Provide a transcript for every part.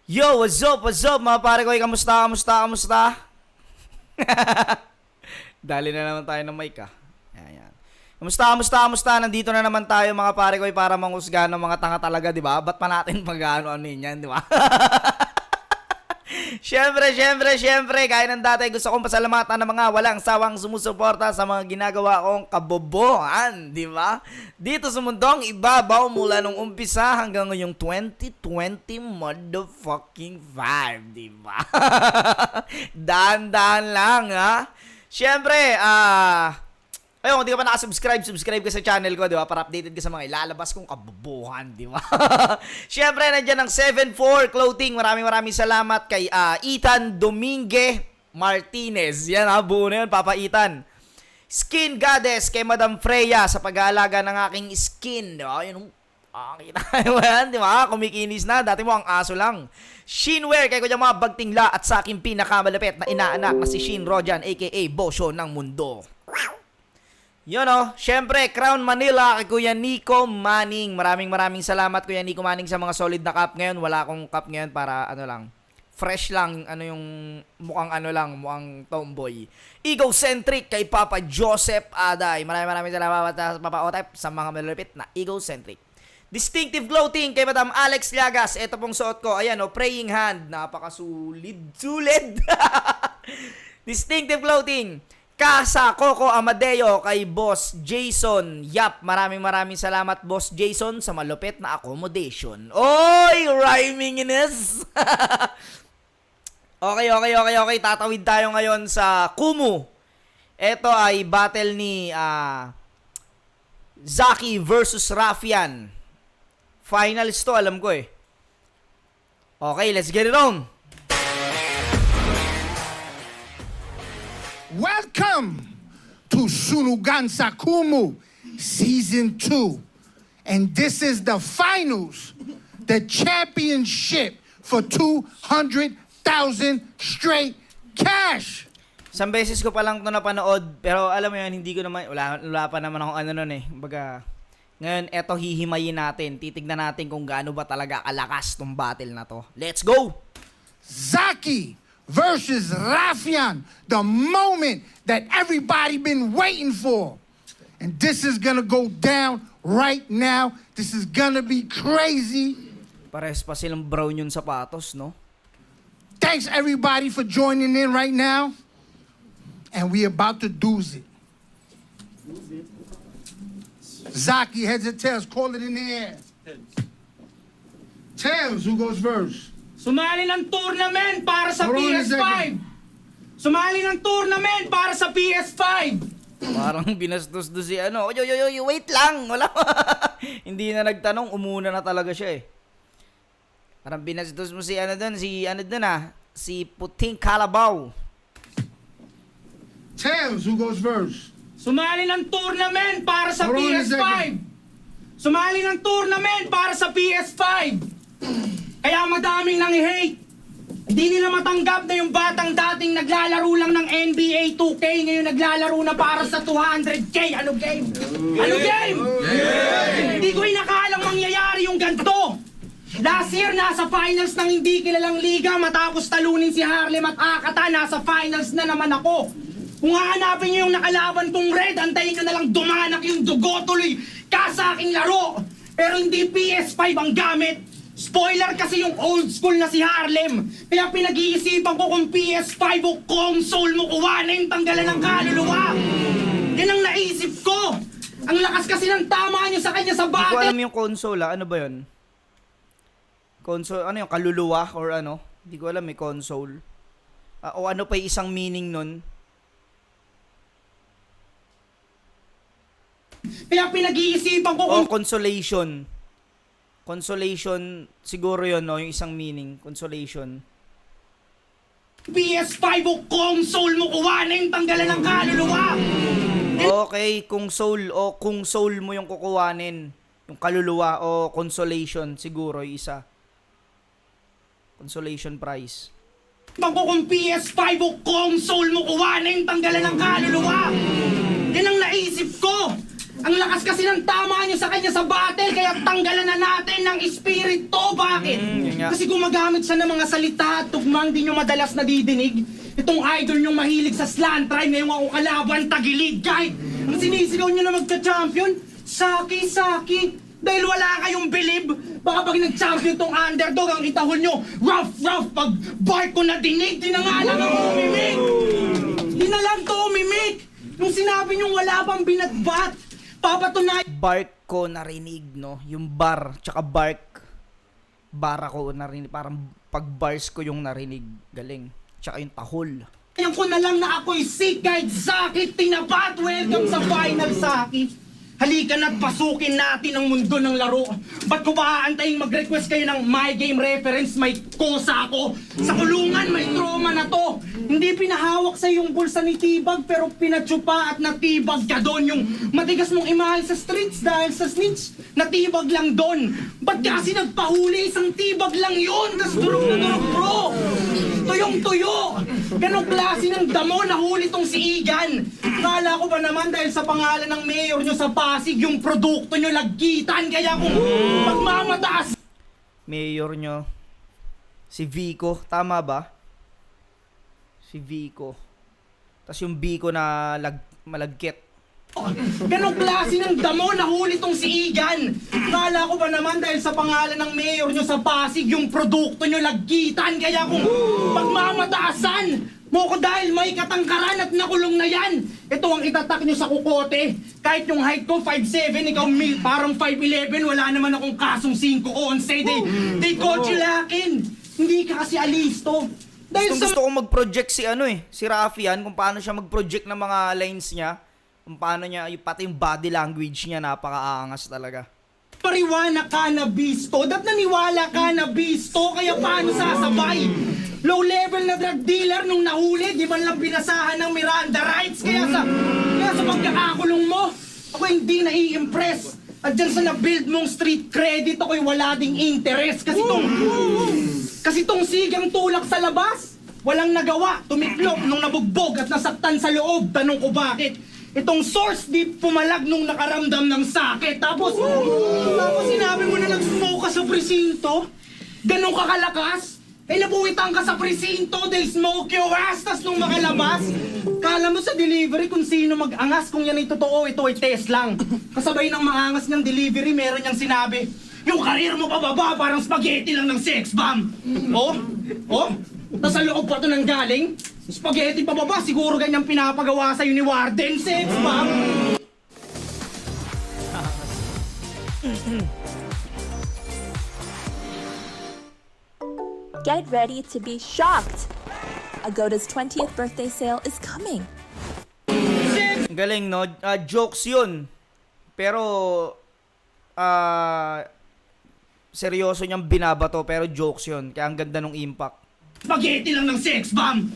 Yo, what's up mga pare ko? Kamusta? Dali na naman tayo ng mic Ayan. Kamusta? Nandito na naman tayo mga pare ko para manghusga ng mga tanga talaga, di ba? Ba't pa natin mag-ano yan, di ba? Siyempre, gaya ng dati, gusto kong pasalamatan ng mga walang sawang sumusuporta sa mga ginagawa kong kabobohan, di ba? Dito sa mundong ibabaw mula nung umpisa hanggang ngayong 2020 motherfucking 5, di ba? Dahan-dahan lang, ha? Siyempre, ayun, kung di ka pa subscribe ka sa channel ko, di ba? Para updated ka sa mga ilalabas kong kabubuhan, di ba? Siyempre, nandiyan ang 7-4 Clothing. Maraming salamat kay Ethan Domingue Martinez. Yan ha, buo na yun, Papa Ethan. Skin Goddess kay Madam Freya sa pag-aalaga ng aking skin, di ba? Yun, kita mo yan, di ba? Kumikinis na. Dati mo ang aso lang. Shinwear kay Kuya mga bagtingla at sa aking pinakamalapit na inaanak na si Shin Rojan aka Bosyo ng Mundo. Yun syempre, Crown Manila kay Kuya Nico Manning. Maraming salamat Kuya Nico Manning sa mga solid na cup ngayon. Wala akong cup ngayon para fresh lang, mukhang tomboy. Egocentric kay Papa Joseph Aday. Maraming salamat sa Papa Otep sa mga malulupit na egocentric. Distinctive Clothing kay Madam Alex Llagas. Ito pong suot ko, ayan praying hand. Napakasulit. Distinctive Clothing Casa Coco Amadeo kay Boss Jason. Yap, maraming salamat Boss Jason sa malupit na accommodation. Oy, rhymingness. Okay. Tatawid tayo ngayon sa Kumu. Ito ay battle ni Zaki versus Rafian. Finals to, alam ko eh. Okay, let's get it on. Welcome to Sunugansa Kumu Season 2. And this is the finals, the championship for 200,000 straight cash. Isang beses ko pa lang ito napanood, pero alam mo yun, hindi ko naman, wala pa naman akong Baga, ngayon, eto hihimayin natin. Titignan natin kung gaano ba talaga kalakas tong battle na to. Let's go! Zaki versus Rafian, the moment that everybody been waiting for. And this is gonna go down right now. This is gonna be crazy. Pares pa silang brown yung sapatos, no? Thanks everybody for joining in right now. And we about to doozy it. Zaki, heads or tails, call it in the air. Tails, who goes first? Sumali ng tournament para sa Hold on a PS5. second. Sumali ng tournament para sa PS5. Parang binastos do si Yo, wait lang. Wala. Hindi na nagtanong, umuna na talaga siya eh. Parang binastos mo si si Puting Kalabaw. Tails, who goes first? Sumali ng tournament para sa Hold on a PS5. second. Sumali ng tournament para sa PS5. Kaya madaming nang i-hate. Hindi nila matanggap na yung batang dating naglalaro lang ng NBA 2K ngayon naglalaro na para sa 200K. Ano game? Ano game? Hindi ko inakalang mangyayari yung ganito. Last year, nasa finals ng hindi kilalang liga matapos talunin si Harlem at Akata, nasa finals na naman ako. Kung hahanapin niyo yung nakalaban kong Red, antayin nyo na lang dumanak yung dugo tuloy ka sa aking laro. Pero hindi PS5 ang gamit. Spoiler kasi yung old school na si Harlem. Kaya pinag-iisipan ko kung PS5 o console mo kuwanin, tanggalan ng kaluluwa. Yan ang naisip ko. Ang lakas kasi ng tama niyo sa kanya sa Hindi ko battle. alam yung console Ano ba yun? Console, yung kaluluwa or ano? Hindi ko alam console. O ano pa yung isang meaning nun? Kaya pinag-iisipan ko kung Consolation. Consolation, siguro yun, no? Yung isang meaning. Consolation. PS5 o console mo kuwanin, tanggalan ng kaluluwa. Okay, kung soul mo yung kukuhanin. Yung kaluluwa o consolation, siguro yung isa. Consolation prize. Ko kung PS5 o console mo kuwanin, tanggalan ng kaluluwa. Yan ang naisip ko. Ang lakas kasi ng tama nyo sa kanya sa battle, kaya tanggalan na natin ng espiritu. Bakit? yun nga. Kasi gumagamit siya ng mga salita at tugmang di nyo madalas nadidinig. Itong idol nyong mahilig sa slant rhyme, ngayong ako kalaban, tagilid. Kahit ang sinisigaw nyo na magka-champion, Saki, Saki. Dahil wala kayong believe, baka pag nag-champion tong underdog, ang itahol nyo, rough, pag bark ko na dinig, di na nga lang ang umimik. Di na lang to umimik. Nung sinabi nyong wala pang binatbat, papatunay Bark ko narinig, no? Yung bar, tsaka bark. Bar ako narinig. Parang pag bars ko yung narinig. Galing. Tsaka yung tahol. Ayan ko na lang na ako'y sick guide sakit tinapat. Welcome sa final sakit. Halika na't pasukin natin ang mundo ng laro. Ba't ko ba aantayin mag-request kayo ng My Game reference? May kosa ako. Sa kulungan, may trauma na to. Hindi pinahawak sa yung bulsa ni Tibag, pero pinatsupa at natibag ka doon. Yung matigas mong imahal sa streets dahil sa snitch, natibag lang doon. Ba't kasi nagpahuli? Isang tibag lang yun. Tas durog na durog, bro. Tuyong-tuyo! Ganong klase ng damo nahuli tong si Igan. Kala ko ba naman dahil sa pangalan ng mayor nyo sa Pasig, yung produkto nyo lagkitan, kaya kung magmamataas Mayor nyo. Si Vico. Tama ba? Si Vico. Tapos yung Vico na malagkit. ganong klase ng damo nahuli tong si Igan. Kala ko ba naman dahil sa pangalan ng mayor nyo sa Pasig, yung produkto nyo lagkitan, kaya kung magmamataasan mo ko dahil may katangkaran at nakulong na yan. Ito ang itatak nyo sa kukote. Kahit yung height ko 5'7", ikaw parang 5'11", wala naman akong kasong 5'11". They caught you lacking. Hindi ka kasi alisto. Dahil Gusto kong mag-project si si Rafian, kung paano siya mag-project ng mga lines niya. Kung paano niya, pati yung body language niya, napakaangas talaga. Pariwana ka na bisto, naniwala ka na bisto, kaya paano sasabay? Low level na drug dealer nung nahuli, di man lang binasahan ng Miranda rights, kaya sa pagkakakulong mo, ako hindi nai-impress. At dyan sa na-build mong street credit, ako'y wala ding interest, kasi tong sigang tulak sa labas, walang nagawa, tumiklop nung nabugbog at nasaktan sa loob, tanong ko bakit? Itong source deep pumalag nung nakaramdam ng sakit. Tapos sinabi mo na nag-smoke ka sa presinto? Ganun ka kalakas? Eh nabuwitan ka sa presinto, they smoke your ass, tas nung makalabas, kala mo sa delivery kung sino mag-angas, kung yan ay totoo, ito ay test lang. Kasabay ng maangas niyang delivery, meron niyang sinabi, yung karir mo pababa, parang spaghetti lang ng sex bomb. Oh? Tas sa loob pa ito nang galing? Spaghetti pababa, siguro ganyang pinapagawa sa'yo ni Warden, sex bomb. Get ready to be shocked! Agoda's 20th birthday sale is coming. Ang galing, no? Jokes yun. Pero, seryoso niyang binabato, pero jokes yun. Kaya ang ganda ng impact. Spaghetti lang ng sex bomb.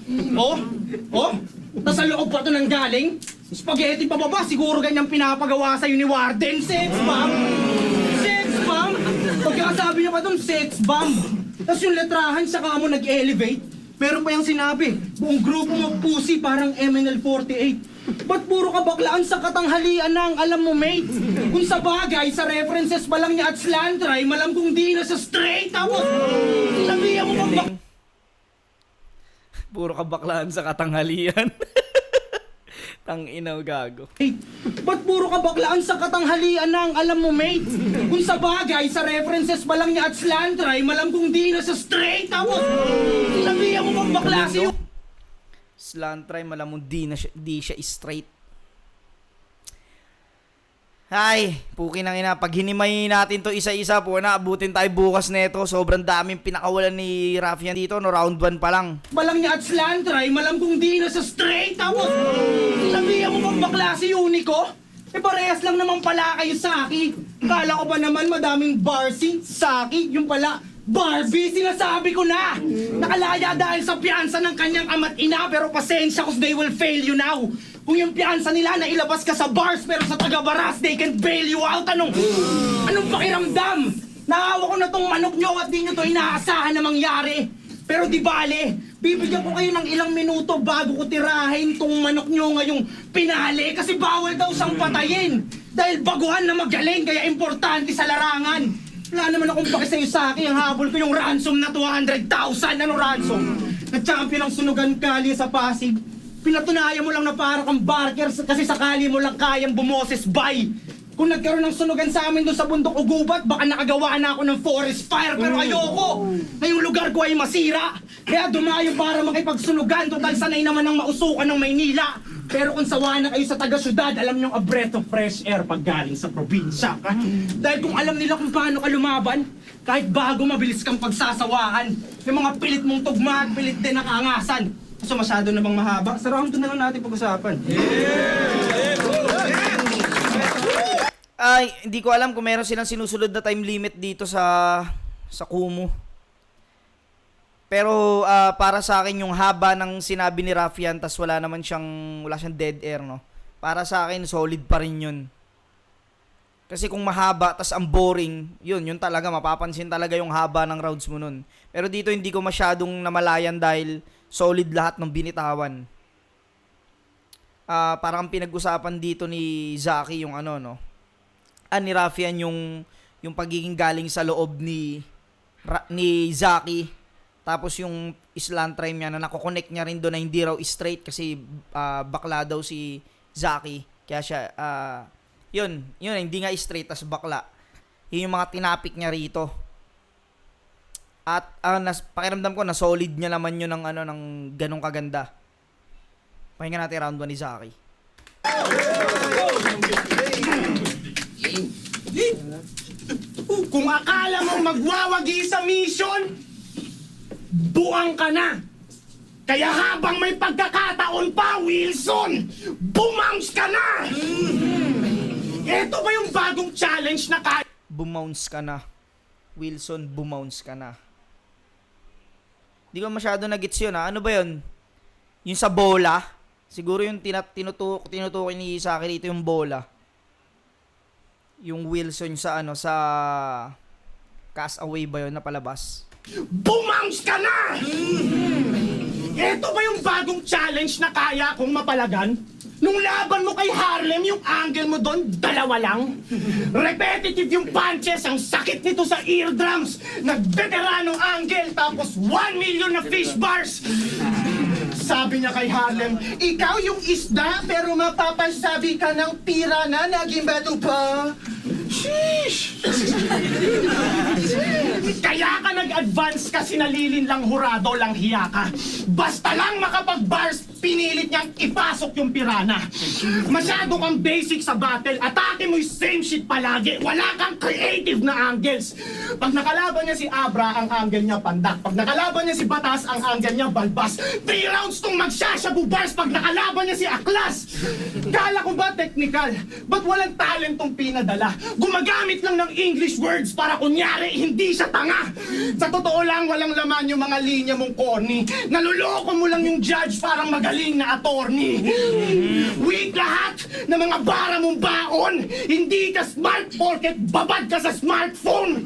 Oh? Tas sa loob pa ito nang galing? Spaghetti pababa, siguro ganyang pinapagawa sa'yo ni Warden, sex bomb. Sex bomb? Pagkakasabi niya pa itong sex bomb. Tas yung letrahan, saka mo nag-elevate. Meron pa yung sinabi, buong grupo mo pussy parang MNL48. Ba't puro kabaklaan sa katanghalian na ang alam mo, mate? Kung sa bagay, sa references pa lang niya at slantry, malam kung di na sa straight. Tapos, sabihan mo bang Puro kabaklaan sa katanghalian. Tang inaw gago. ba't puro kabaklaan sa katanghalian na ang alam mo, mate? Kung sa bagay, sa references pa lang niya at slantry, malam kung di na sa straight. Tapos, sabihan mo bang bakla si Slantry, malamang di siya straight. Ay, pukin ang ina. Pag hinimay natin to isa-isa po, naabutin tayo bukas neto. Sobrang daming pinakawalan ni Rafian dito, no? Round 1 pa lang. Balang niya at slantry, malam kung di na sa straight. Tapos, sabihan mo bang bakla si Unico? Eh parehas lang naman pala kayo Saki. Kala ko ba naman madaming Barsi, Saki, yung pala Barbie, sinasabi ko na! Nakalaya dahil sa piyansa ng kanyang ama't ina, pero pasensya cause they will fail you now. Kung yung piyansa nila na ilabas ka sa bars, pero sa taga-baras, they can bail you out. Anong pakiramdam? Naawa ko na tong manok nyo at di nyo to inaasahan na mangyari. Pero di bale, bibigyan ko kayo ng ilang minuto bago ko tirahin tong manok nyo ngayong pinali kasi bawal daw siyang patayin. Dahil baguhan na magaling, kaya importante sa larangan. Wala naman akong pakisayo sa akin. Ang habol ko yung ransom na 200,000. Ano ransom? Na-champion ang sunugan kali sa Pasig. Pinatunayan mo lang na para kang barker kasi sakali mo lang kayang bumoses by. Kung nagkaroon ng sunugan sa amin doon sa bundok o gubat, baka nakagawa na ako ng forest fire, pero ayoko! Na yung lugar ko ay masira! Kaya dumayo para makipagsunugan, total sanay naman ang mausukan ng Maynila! Pero kung sawa na kayo sa taga-syudad, alam niyong a breath of fresh air pag galing sa probinsya ka. Dahil kung alam nila kung paano ka lumaban, kahit bago mabilis kang pagsasawaan, yung mga pilit mong tugma at pilit din na kaangasan. So masyado na bang mahaba? Sa round 2 na lang natin pag-usapan. Ay, hindi ko alam kung meron silang sinusunod na time limit dito sa Kumu. Pero para sa akin yung haba ng sinabi ni Rafian tas wala siyang dead air, no. Para sa akin solid pa rin 'yun. Kasi kung mahaba tas ang boring, yun talaga mapapansin talaga yung haba ng rounds mo nun. Pero dito hindi ko masyadong namalayan dahil solid lahat ng binitawan. Parang pinag-usapan dito ni Zaki yung ni Rafian yung pagiging galing sa loob ni Zaki, tapos yung slant rhyme niya na nakokonect niya rin doon na hindi raw straight kasi bakla daw si Zaki, kaya siya yun hindi nga straight tas bakla, yun yung mga tinapik niya rito. At pakiramdam ko na solid niya naman yun ng ganong kaganda. Pakinggan natin round 1 ni Zaki. Kung akala mo magwawagi sa mission, buang ka na. Kaya habang may pagkakataon pa, Wilson, bumounce ka na! Ito ba yung bagong challenge na kaya? Bumounce ka na. Wilson, bumounce ka na. Di ko masyado na-gets yun, ha? Ano ba yun? Yung sa bola? Siguro yung tinutukoy ni Saki dito yung bola. Yung Wilson sa Castaway ba yun na palabas? Bumounce ka na! Ito ba yung bagong challenge na kaya kong mapalagan? Nung laban mo kay Harlem, yung angle mo doon, 2 lang. Repetitive yung punches, ang sakit nito sa eardrums. Nagveteranong angle, tapos 1 million na fish bars. Sabi niya kay Harlem, ikaw yung isda, pero mapapasabi ka ng pira na naging bato pa. Sheesh! Kaya ka nag-advance kasi nalilin lang hurado lang hiya ka. Basta lang makapag-bars, pinilit niyang ipasok yung pirana. Masyado kang basic sa battle, atake mo yung same shit palagi. Wala kang creative na angles. Pag nakalaban niya si Abra, ang angle niya pandak. Pag nakalaban niya si Batas, ang angle niya balbas. 3 rounds tong magsashabu bars pag nakalaban niya si Aklas. Kala ko ba technical? Ba't walang talent tong pinadala? Gumagamit lang ng English words para kunyari hindi siya tanga. Sa totoo lang, walang laman yung mga linya mong corny. Naluloko mo lang yung judge parang magaling na attorney. Weak lahat ng mga bara mong baon. Hindi ka smart porket babad ka sa smartphone.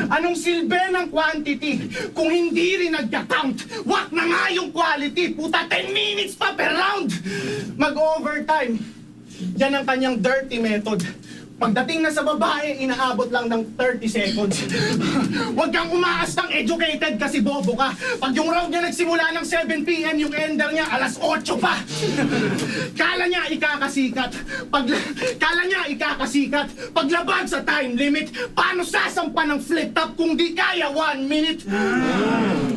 Anong silbi ng quantity kung hindi rin nagka-count? Wak na nga yung quality. Puta, 10 minutes pa per round. Mag-overtime. Yan ang kanyang dirty method. Pagdating na sa babae, inaabot lang ng 30 seconds. Huwag kang umaas ng educated kasi bobo ka. Pag yung round niya nagsimula ng 7 p.m., yung ender niya alas 8 pa. Kala niya ikakasikat. Paglabag sa time limit, paano sasampa ng flip top kung di kaya 1 minute?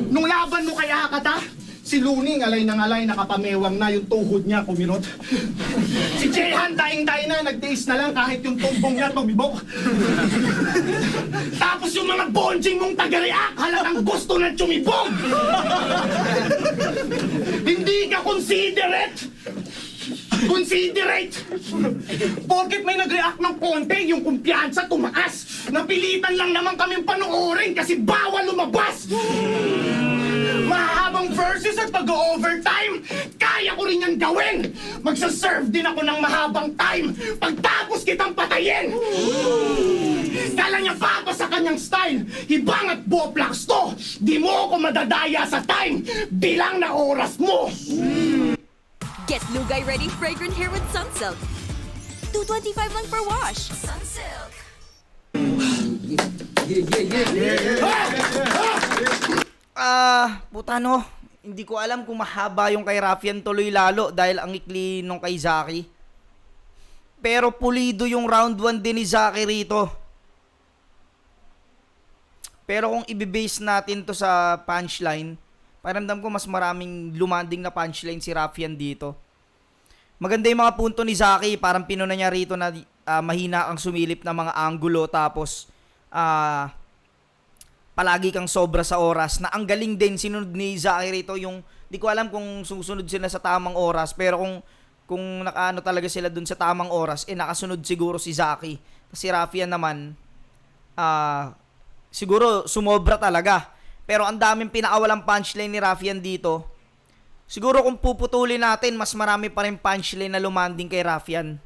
Nung laban mo kaya Hakata, si Looney, ngalay na ngalay, nakapamewang na yung tuhod niya, kumirot. Si Jehan, daing-daing na, nagtiis na lang kahit yung tumbong niya tumibok. Tapos yung mga bonjing mong taga-react, halatang gusto na tumibog. Hindi ka considerate. Porket may nag-react ng konti, yung kumpiyansa tumaas. Napilitan lang naman kaming panoorin kasi bawal lumabas. Mahabang verses at pag-overtime, kaya ko rin yan gawin. Magsaserve din ako ng mahabang time pagtapos kitang patayin. Kala niya papa sa kanyang style, hibang at boplax to. Di mo ako madadaya sa time, bilang na oras mo. Get Lugay Ready Fragrant Hair with Sunsilk. $225 lang per wash. Sunsilk. Puta no. Hindi ko alam kung mahaba yung kay Raffian tuloy lalo dahil ang ikli nung kay Zaki. Pero pulido yung round 1 din ni Zaki rito. Pero kung ibibase natin to sa punchline, pakiramdam ko mas maraming lumanding na punchline si Raffian dito. Maganda yung mga punto ni Zaki, parang pinuna niya rito na mahina kang sumilip ng mga anggulo tapos palagi kang sobra sa oras na ang galing din sinunod ni Zaki rito yung di ko alam kung susunod sila sa tamang oras pero kung nakaano talaga sila dun sa tamang oras nakasunod siguro si Zaki. Kasi Raffian naman siguro sumobra talaga. Pero ang daming pinakawalang punchline ni Raffian dito. Siguro kung puputulin natin, mas marami pa rin punchline na lumanding kay Raffian.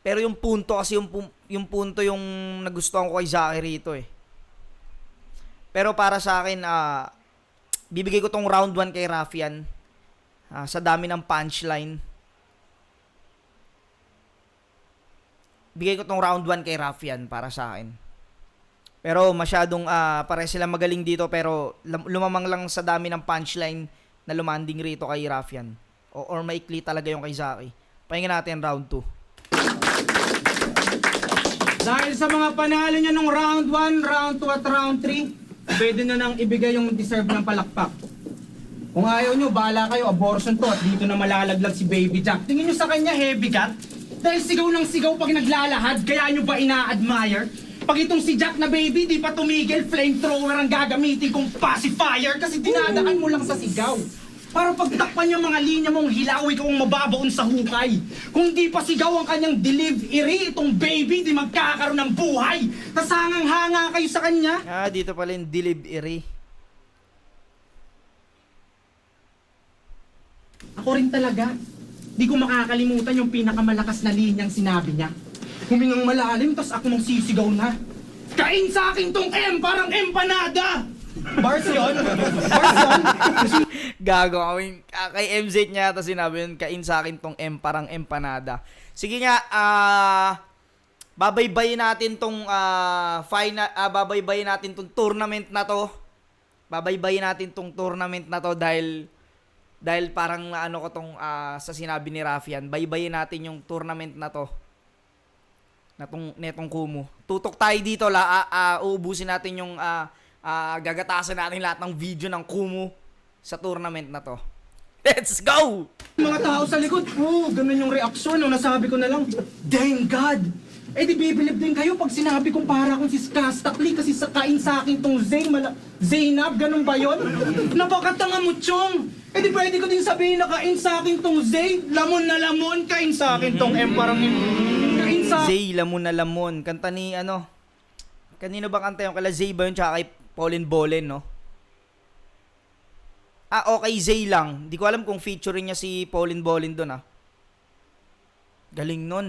Pero yung punto kasi yung punto yung nagustuhan ko kay Zaki rito eh. Pero para sa akin, bibigay ko tong round 1 kay Raffian. Sa dami ng punchline. Bigay ko tong round 1 kay Raffian para sa akin. Pero masyadong pare sila magaling dito pero lumamang lang sa dami ng punchline na lumanding rito kay Raffian. Or maikli talaga yung kay Zaki. Pakinggan natin round 2. Dahil sa mga panalo niya nung round 1, round 2 at round 3, pwede na nang ibigay yung deserve ng palakpak. Kung ayaw nyo, bahala kayo, abortion to at dito na malalaglag si Baby Jack. Tingin nyo sa kanya, heavy cut? Dahil sigaw ng sigaw pag naglalahad, kaya nyo ba ina-admire? Pag itong si Jack na baby, di pa tumigil, flamethrower ang gagamitin kong pacifier kasi dinadaan mo lang sa sigaw. Para pagtakpan yung mga linya mong hilaw, ikaw ang mababaon sa hukay. Kung di pa sigaw ang kanyang delivery, itong baby di magkakaroon ng buhay. Tasangang-hanga kayo sa kanya. Dito pala yung delivery. Ako rin talaga. Di ko makakalimutan yung pinakamalakas na linyang sinabi niya. Humingang malalim, tas ako mong sisigaw na. Kain sa akin tong M, parang empanada! Bars yun? Bars yun? Gago kami. Kay MZ niya ata sinabi yun, kain sa akin tong M parang empanada. Sige nga, babaybayin natin tong babaybayin natin tong tournament na to. Babaybayin natin tong tournament na to dahil parang ano ko tong sa sinabi ni Raffian. Baybayin natin yung tournament na to. Netong Kumu. Tutok tayo dito, uubusin natin yung gagatasan natin lahat ng video ng Kumu sa tournament na to. Let's go! Mga tao sa likod, ganun yung reaksyon nung nasabi ko na lang, thank God! Eh di bibilib din kayo pag sinabi kong para akong si Skastakli kasi sa kain sa akin tong Zainab, ganun ba yun? Napakatanga mo, Chong! Eh di pwede ko din sabihin na kain sa akin tong Zay, lamon na lamon, kain sa akin tong M, parang kain sa... Zay, lamon na lamon. Kanta ni kanino ba kanta yung kala Zay ba yun tsaka kay Paulin Bolen, no? Okay, Zay lang. Di ko alam kung featuring niya si Paulin Bolen doon, Galing nun.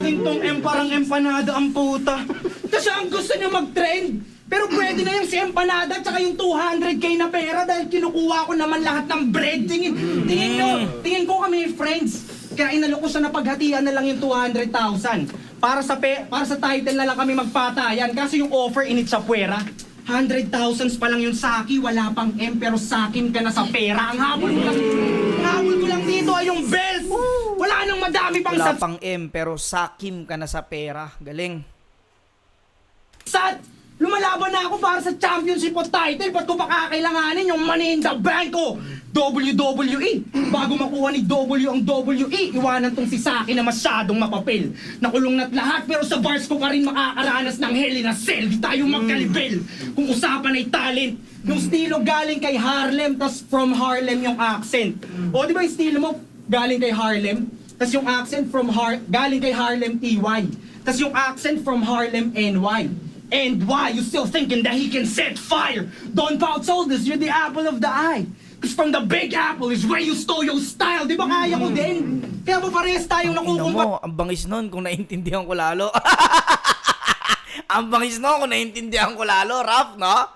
Tong M, parang empanada ang puta. Kasi ang gusto niya mag-trend. Pero pwede na yung si empanada tsaka yung 200k na pera dahil kinukuha ko naman lahat ng bread. Tingin ko kami friends. Kaya inalok ko siya na paghatian na lang yung 200,000. Para sa title na lang kami magpatayan kasi yung offer init sa puwera. 100,000 pa lang yung Saki, wala pang M pero sakin ka na sa pera. Ang habol ko lang dito ay yung belt. Wala nang madami pang Wala pang M pero sakim ka na sa pera. Galing. Lumalaban na ako para sa championship o title. Ba't ko pa kakailanganin yung money in the bank ko? WWE. Bago makuha ni W ang WE, iwanan tong si Saki na masyadong mapapil. Nakulong na't lahat pero sa bars ko pa rin makakaranas ng hell in a cell. Di tayo magkalibel. Kung usapan ay talent, yung estilo galing kay Harlem, tas from Harlem yung accent. O di ba yung estilo mo galing kay Harlem? Tas yung accent galing kay Harlem TY. Tas yung accent from Harlem NY. And why you still thinking that he can set fire? Don Pao told us you're the apple of the eye. Cause from the big apple is where you stole your style. Di ba kaya ko din? Kaya ba parehas tayong nakukumpara? Ang bangis nun kung naintindihan ko lalo. Ang bangis nun kung naintindihan ko lalo. Rap, no?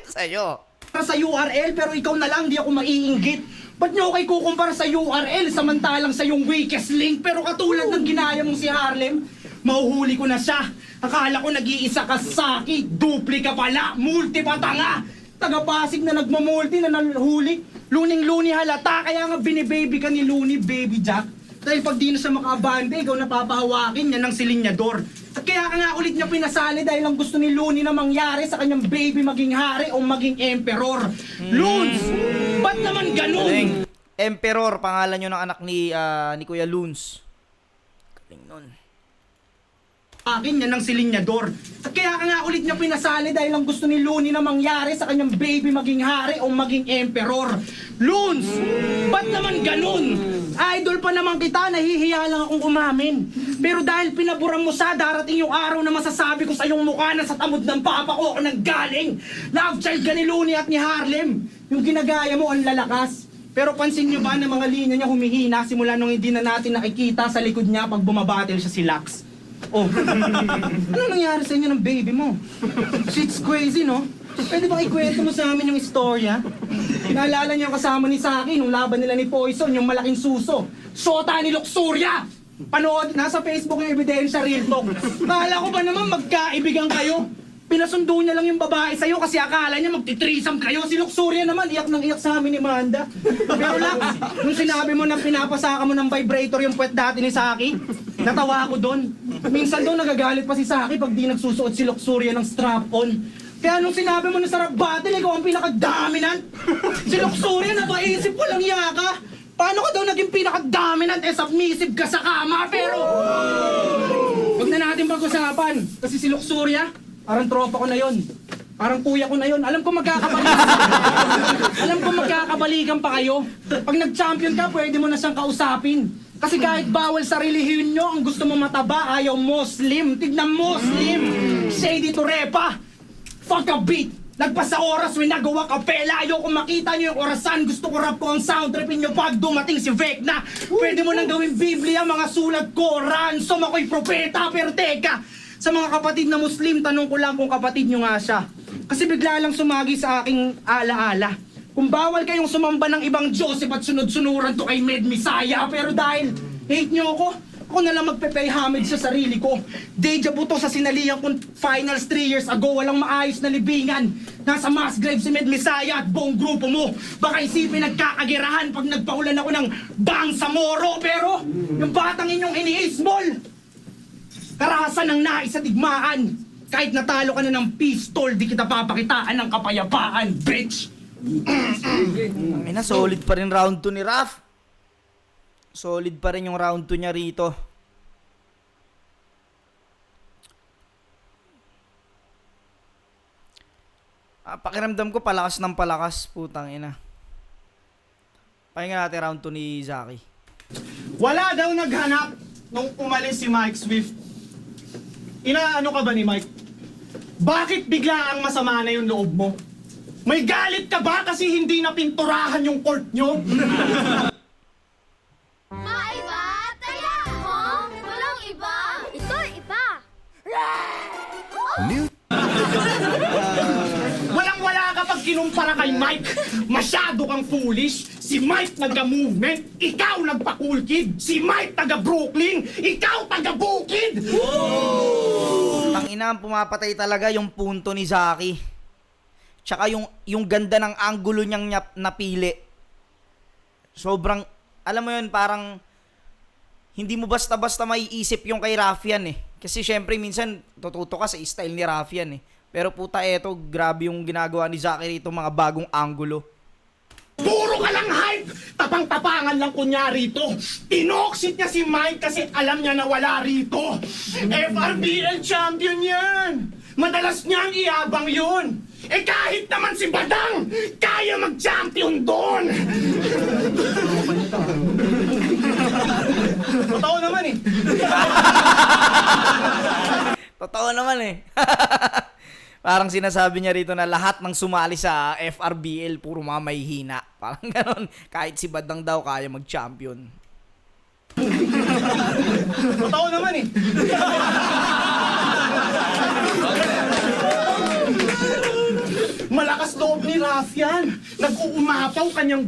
Sa'yo. Sa URL pero ikaw na lang di ako maiinggit. Ba't nyo kayo kukumpara sa URL samantalang sa yung weakest link? Pero katulad ng ginaya mong si Harlem, mahuhuli ko na siya. Akala ko nag-iisa ka saki, dupli ka pala, multi pa tanga. Taga-Pasig na nagmamulti na nahuli. Luning-luni halata, kaya nga binibaby ka ni Looney, Baby Jack. Dahil pag di na siya makabande, ikaw napapahawakin niya ng silinyador. At kaya ka nga ulit niya pinasali dahil ang gusto ni Looney na mangyari sa kanyang baby maging hari o maging emperor. Loons! Ba't naman ganun? Galing. Emperor, pangalan yun ng anak ni Kuya Loons. Galing nun. Akin niya ng silinyador. At kaya ka nga ulit niya pinasali dahil ang gusto ni Looney na mangyari sa kanyang baby maging hari o maging emperor. Loons! Ba't naman ganun? Idol pa naman kita, nahihiya lang akong umamin. Pero dahil pinaburan mo sa darating yung araw na masasabi ko sa iyong mukha na sa tamod ng papa ko ako nanggaling. Love child ka ni Looney at ni Harlem. Yung ginagaya mo ang lalakas. Pero pansin niyo ba na mga linya niya humihina simula nung hindi na natin nakikita sa likod niya pag bumabattle siya si Lux? Oh, ano nangyari sa inyo ng baby mo? Shit's crazy, no? Pwede bang ikwento mo sa amin yung istorya? Naalala niyo yung kasama ni Saki nung laban nila ni Poison, yung malaking suso. Shota ni Luxuria! Panood, nasa Facebook yung ebidensya, real talk. Kala ko ba naman magkaibigan kayo? Pinasundo niya lang yung babae sa'yo kasi akala niya magtitrisam kayo. Si Luxuria naman, iyak nang iyak sa amin ni Manda. Pero Lux, nung sinabi mo na pinapasaka mo ng vibrator yung puwet dati ni Saki, natawa ako doon. Minsan doon nagagalit pa si Saki pag di nagsusuot si Luxuria ng strap-on. Kaya nung sinabi mo na sarap battle, ikaw ang pinaka-dominant. Si Luxuria, napaisip ko lang yaka. Paano ka daw naging pinaka-dominant submissive ka sa kama? Pero, huwag na natin pag-usapan. Kasi si Luxuria, parang tropa ko na yon. Parang kuya ko na yon. Alam ko magkakabalikan pa kayo. Pag nag-champion ka, pwede mo na siyang kausapin. Kasi kahit bawal sa relihiyon nyo, ang gusto mo mataba, ayaw Muslim. Tignan Muslim. Shady to repa. Fuck a beat. Nagpas sa oras, may nagawa kapela. Ayaw kung makita nyo yung orasan. Gusto ko rap ko ang sound tripin nyo pag dumating si Vecna. Pwede mo nang gawin Biblia, mga sulat ko. Ransom, ako'y propeta. Pero teka, sa mga kapatid na Muslim, tanong ko lang kung kapatid nyo nga siya. Kasi bigla lang sumagi sa aking alaala. Kung bawal kayong sumamba ng ibang Joseph at sunod-sunuran to kay Med Messiah. Pero dahil hate nyo ako na lang magpe-pay homage sa sarili ko. Deja vu to sa sinalihan kong finals 3 years ago. Walang maayos na libingan. Nasa mass grave si Med Messiah at buong grupo mo. Baka isipin nagkakagirahan pag nagpahulan ako ng Bangsamoro. Pero yung batang inyong iniismol, karahasan ng nais sa digmaan. Kahit natalo ka na ng pistol, di kita papakitaan ng kapayapaan, bitch! Ay na, solid pa rin round 2 ni Raf. Solid pa rin yung round 2 niya rito. Pakiramdam ko palakas ng palakas, putang ina. Pahinga natin round 2 ni Zaki. Wala daw naghanap nung umalis si Mike Swift. Inaano ka ba ni Mike? Bakit bigla ang masama na yung loob mo? May galit ka ba kasi hindi napinturahan yung court nyo? Maiba? Taya! Huh? Walang iba! Ito, iba! Walang-wala ka pag kinumpara kay Mike. Masyado kang foolish. Si Mike nagka-movement, ikaw nagpa-cool kid. Si Mike taga-Brooklyn, ikaw taga-Bukid! Ang ina, pumapatay talaga yung punto ni Zaki. Tsaka yung ganda ng angulo niyang napili. Sobrang, alam mo yun, parang hindi mo basta-basta maiisip yung kay Rafian eh. Kasi syempre minsan tututo ka sa style ni Rafian eh. Pero puta eto, grabe yung ginagawa ni Zaki rito, mga bagong angulo. Puro ka lang hype! Tapang-tapangan lang kunyari rito. Inoxit niya si Mike kasi alam niya na wala rito. FRBL champion yan! Madalas niyang iabang yun. Eh kahit naman si Badang, kaya mag-champion doon! Totoo naman eh. Totoo naman eh. Parang sinasabi niya rito na lahat ng sumali sa FRBL puro mga may hina. Parang ganon. Kahit si Badang daw kaya mag-champion. Totoo naman eh. Malakas loob ni Rafian. Nag-uumapaw kanyang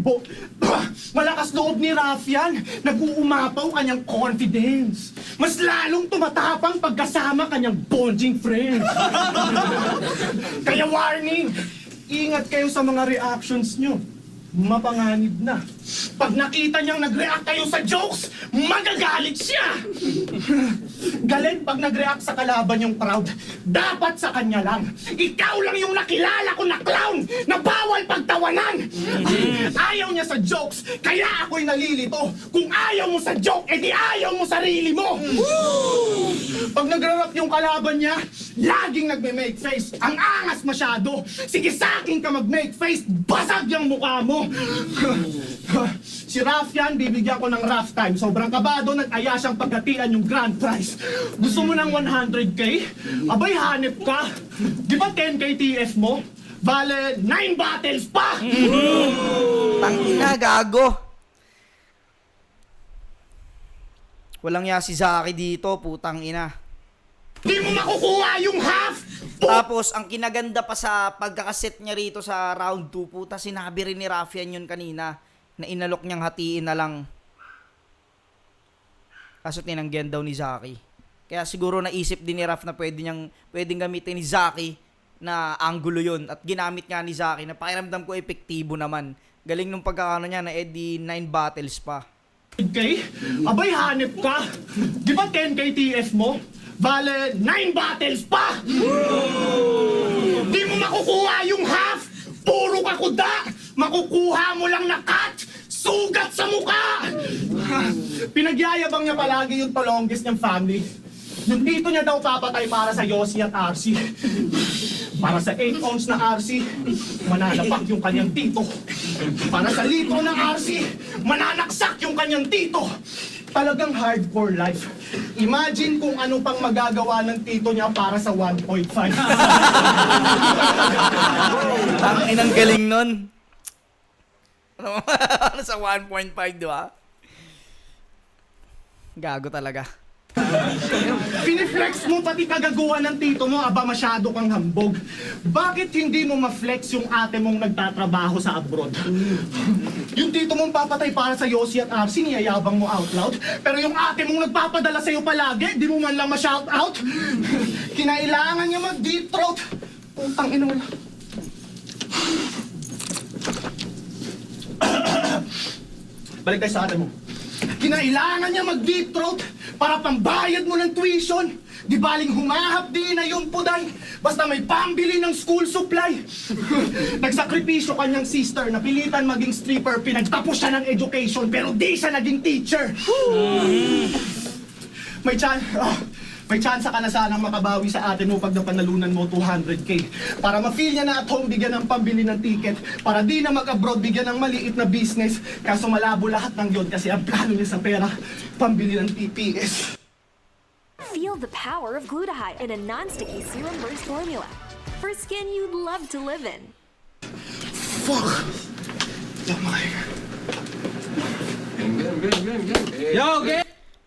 Malakas loob ni Rafian, nag-uumapaw kanyang confidence. Mas lalong tumatapang pagkasama kanyang bonding friends. Kaya warning, ingat kayo sa mga reactions nyo. Mapanganib na. Pag nakita niyang nag-react kayo sa jokes, magagalit siya! Galit pag nag-react sa kalaban yung crowd. Dapat sa kanya lang. Ikaw lang yung nakilala ko na clown na bawal pagtawanan! Ayaw niya sa jokes, kaya ako'y nalilito. Kung ayaw mo sa joke, edi ayaw mo sarili mo! Pag nag-rap yung kalaban niya, laging nagme-make face. Ang angas masyado. Sige sa akin ka mag-make face, basag yung mukha mo. Si Rafian, bibigyan ko ng rough time. Sobrang kabado, nag-aya siyang pagkatian yung grand prize. Gusto mo ng 100k? Abay, hanep ka. Di ba 10k TF mo? Bale, 9 battles pa! Tangina, gago. Walang ya si Zaki dito, putang ina. Di mo makukuha yung half! Tapos, ang kinaganda pa sa pagkakaset niya rito sa round 2, puta, sinabi rin ni Rafian yun kanina, na inalok niyang hatiin na lang. Kaso tinanggihan daw ni Zaki. Kaya siguro naisip din ni Raf na pwedeng gamitin ni Zaki na angulo yun. At ginamit nga ni Zaki na pakiramdam ko epektibo naman. Galing nung pagkakano niya na edi 9 battles pa. 10k? Abay, hanep ka. Di ba 10k TF mo? Bale, 9 battles pa! Di mo makukuha yung half! Puro ka kuda! Makukuha mo lang na cut! Sugat sa mukha! Pinagyayabang niya palagi yung tolongges niyang family. Yung tito niya daw papatay para sa Yossi at RC. Para sa 8 ounce na RC, mananapak yung kanyang tito. Para sa litro ng RC, mananaksak yung kanyang tito. Talagang hardcore life. Imagine kung ano pang magagawa ng tito niya para sa 1.5. Ang inang galing nun. Ano sa 1.5, di ba? Gago talaga. Piniflex mo pati kagaguhan ng tito mo, aba masyado kang hambog. Bakit hindi mo ma-flex yung ate mong nagtatrabaho sa abroad? Yung tito mong papatay para sa Yossi at RC, niyayabang mo out loud. Pero yung ate mong nagpapadala sa'yo palagi, di mo man lang ma-shout out. Kinailangan niya mag-deep throat. Putang ina mo. Balik tayo sa ate mo. Kinailangan niya mag-deep throat para pambayad mo ng tuition. Di baling humahapdi na yung puday. Basta may pambili ng school supply. Nagsakripisyo kanyang sister, napilitan maging stripper, pinagtapos siya ng education, pero di siya naging teacher. May chance ka na sanang makabawi sa atin mo pag napanalunan mo 200k. Para ma-feel niya na at home, bigyan ng pambili ng ticket. Para di na mag-abroad, bigyan ng maliit na business. Kaso malabo lahat ng yun kasi ang plano niya sa pera, pambili ng TPS. Feel the power of glutathione in a non-sticky serum burst formula. For skin you'd love to live in. Fuck! Damay.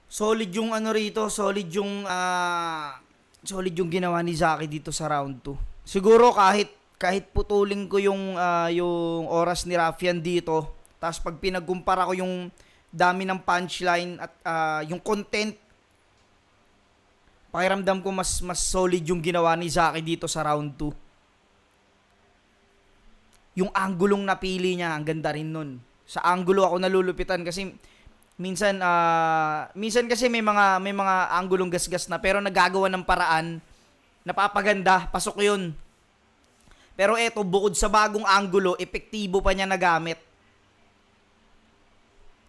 Solid yung ano rito, solid yung ginawa ni Zaki dito sa round 2. Siguro kahit putulin ko yung oras ni Rafian dito, tapos pag pinagkumpara ko yung dami ng punchline at yung content, pakiramdam ko mas solid yung ginawa ni Zaki dito sa round 2. Yung anggulong napili niya, ang ganda rin nun. Sa anggulo ako nalulupitan kasi minsan kasi may mga anggulong gasgas na pero nagagawa ng paraan, napapaganda, pasok 'yun. Pero eto, bukod sa bagong anggulo, epektibo pa niya nagamit.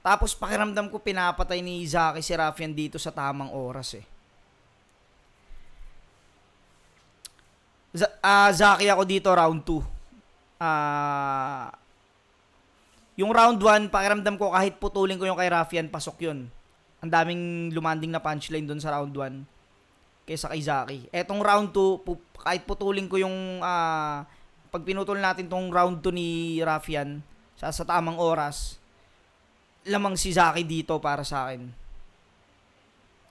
Tapos pakiramdam ko pinapatay ni Zaki si Rafian dito sa tamang oras eh. Zaki ako dito round 2. Yung round 1, pakiramdam ko kahit putulin ko yung kay Rafian, pasok yun. Ang daming lumanding na punchline dun sa round 1 kaysa kay Zaki. Etong round 2, kahit putulin ko yung pag pinutol natin tong round 2 ni Rafian sa tamang oras, lamang si Zaki dito para sa akin.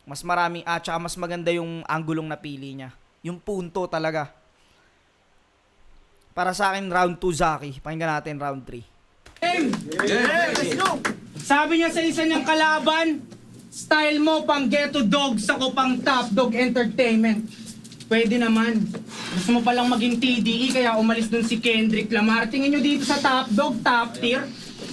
Mas maraming, tsaka mas maganda yung anggulong napili niya. Yung punto talaga. Para sa akin, round 2 Zaki. Pakinggan natin round 3. Let's go! Sabi niya sa isa niyang kalaban, style mo pang ghetto dogs, ako pang top dog entertainment. Pwede naman. Gusto mo palang maging TDE kaya umalis dun si Kendrick Lamar. Tingin nyo dito sa top dog, top tier.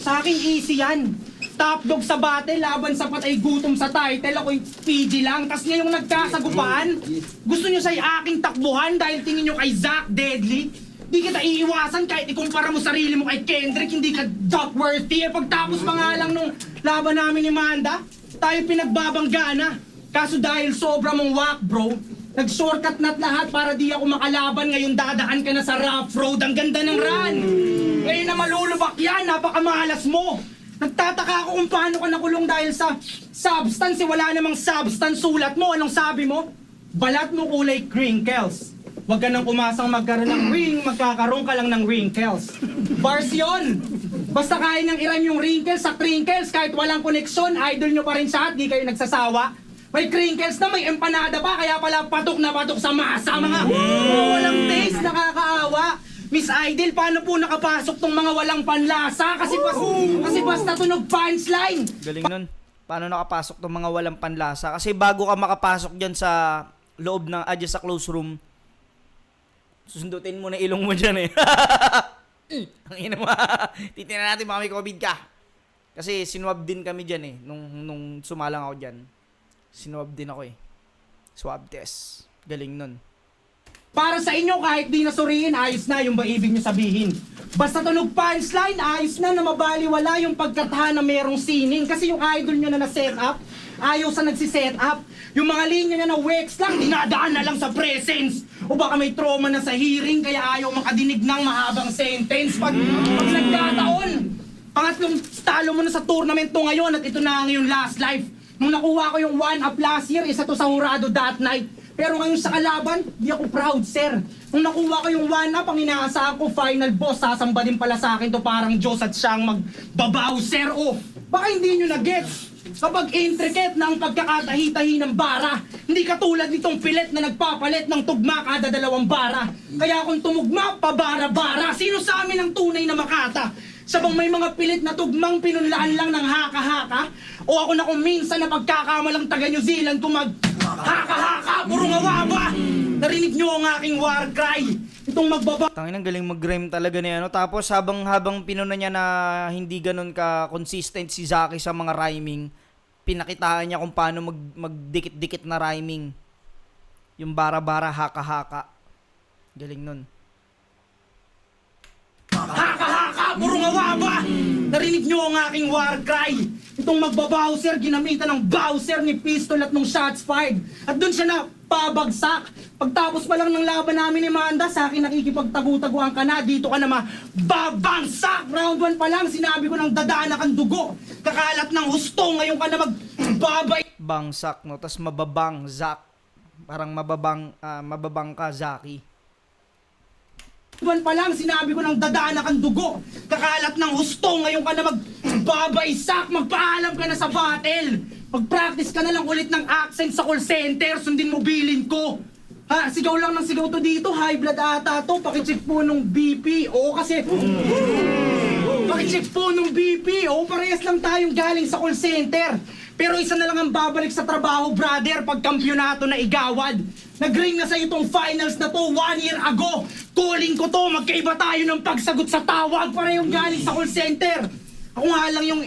Sa akin easy yan. Top dog sa battle, laban sa patay gutom sa title. Ako'y PG lang. Tapos ngayong nagkasagupaan, gusto nyo sa aking takbuhan dahil tingin nyo kay Zach Deadly. Di kita iiwasan kahit ikumpara mo sarili mo kay Kendrick, hindi ka Duckworthy. Pagtapos pa nga lang nung laban namin ni Manda, tayo pinagbabangga na. Kaso dahil sobra mong whack, bro, nag-shortcut na't lahat para di ako makalaban. Ngayon dadaan ka na sa rough road. Ang ganda ng run. Ngayon na malulubak yan, napakamalas mo. Nagtataka ako kung paano ka nakulong dahil sa substance. Wala namang substance. Sulat mo, anong sabi mo? Balat mo kulay crinkles. Huwag ka nang umasang magkaroon ng ring, magkakaroon ka lang ng wrinkles. Bars yun! Basta kaya niyang iram yung wrinkles sa crinkles, kahit walang koneksyon, idol nyo pa rin siya at di kayo nagsasawa. May crinkles na, may empanada pa, kaya pala patok na patok sa masa. Mga walang taste, nakakaawa. Miss Idol, paano po nakapasok tong mga walang panlasa? Kasi basta tunog punchline. Galing nun. Paano nakapasok tong mga walang panlasa? Kasi bago ka makapasok dyan sa loob ng, dyan sa close room, susundutin mo na ilong mo dyan eh. Ang ina mo. Titignan natin baka may COVID ka. Kasi sinwab din kami dyan eh. Nung sumalang ako dyan. Sinwab din ako eh. Swab test. Galing nun. Para sa inyo, kahit di nasuriin, ayos na yung ba ibig nyo sabihin. Basta tunog punchline, ayos na na mabaliwala yung pagkatahan na merong sining. Kasi yung idol nyo na na-set up, ayaw sa nagsiset up. Yung mga linya niya na wex lang, dinadaan na lang sa presence. O baka may trauma na sa hearing, kaya ayaw makadinig ng mahabang sentence. Pag nagkataon, pangatlong talo mo na sa tournament to ngayon at ito na ang iyong last life. Nung nakuha ko yung 1-up last year, isa to sa hurado that night. Pero ngayon sa kalaban, di ako proud, sir. Nung nakuha ko yung 1-up, ang inaasahan ko, final boss, sasamba din pala sa akin to parang Diyos at siyang magbabaw, sir. O, baka hindi nyo na-gets. Kapag intricate na ang pagkakatahi-tahi ng bara, hindi katulad nitong pilit na nagpapalit ng tugma kada 2 bara. Kaya kung tumugma, pabara-bara. Sino sa amin ang tunay na makata? Sabang may mga pilit na tugmang pinunlaan lang ng haka-haka? O ako na kung minsan na pagkakamalang taga New Zealand kung haka-haka, puro ngawaba! Narinig nyo ang aking war cry. Itong magbaba... Tangin ang galing mag-rhyme talaga niya. Tapos habang pinuna niya na hindi ganun ka-consistent si Zaki sa mga rhyming, pinakitaan niya kung paano magdikit-dikit na rhyming. Yung bara-bara, haka-haka. Galing nun. Haka-haka! Puro ngawaba! Narinig nyo ang aking war cry. Itong magbabowser, ginamitan ng bowser ni pistol at nung shots fired. At dun siya na pabagsak. Pagtapos pa lang ng laban namin ni Manda, sa akin nakikipagtagu-taguan ka na. Dito ka na mababangsak! Round 1 pa lang, sinabi ko ng dadaanak ang dugo. Kakalat ng husto, ngayon ka na magbabay. Bangsak, no? Tapos mababang, Zak. Parang mababang ka, Zaki. Buwan pa lang, sinabi ko ng dadaanak ang dugo. Kakalat ng husto, ngayon ka na magbabaysak, magpaalam ka na sa battle. Mag-practice ka na lang ulit ng accent sa call center, sundin mo bilin ko. Ha, sigaw lang ng sigaw to dito, high blood ata to, pakicheck po nung BP. O kasi, pakicheck po nung BP. O, parehas lang tayong galing sa call center. Pero isa na lang ang babalik sa trabaho, brother, pag kampyonato na igawad. Nag-ring na sa itong finals na to 1 year ago. Calling ko to, magkaiba tayo ng pagsagot sa tawag. Parehong galing sa call center. Ako nga lang yung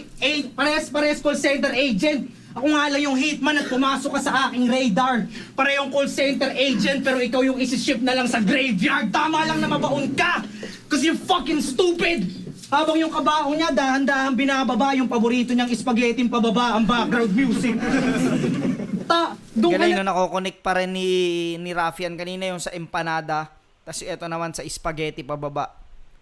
parehas call center agent. Ako nga lang yung hitman at pumasok ka sa aking radar. Parehong call center agent pero ikaw yung isi-ship na lang sa graveyard. Tama lang na mabaon ka. Cause you're fucking stupid. Habang yung kabaho niya, dahan-dahan binababa yung paborito niyang spaghetti pababa ang background music. Galing na nakokonek pa rin ni Rafian kanina yung sa empanada. Tapos ito naman sa spaghetti pababa.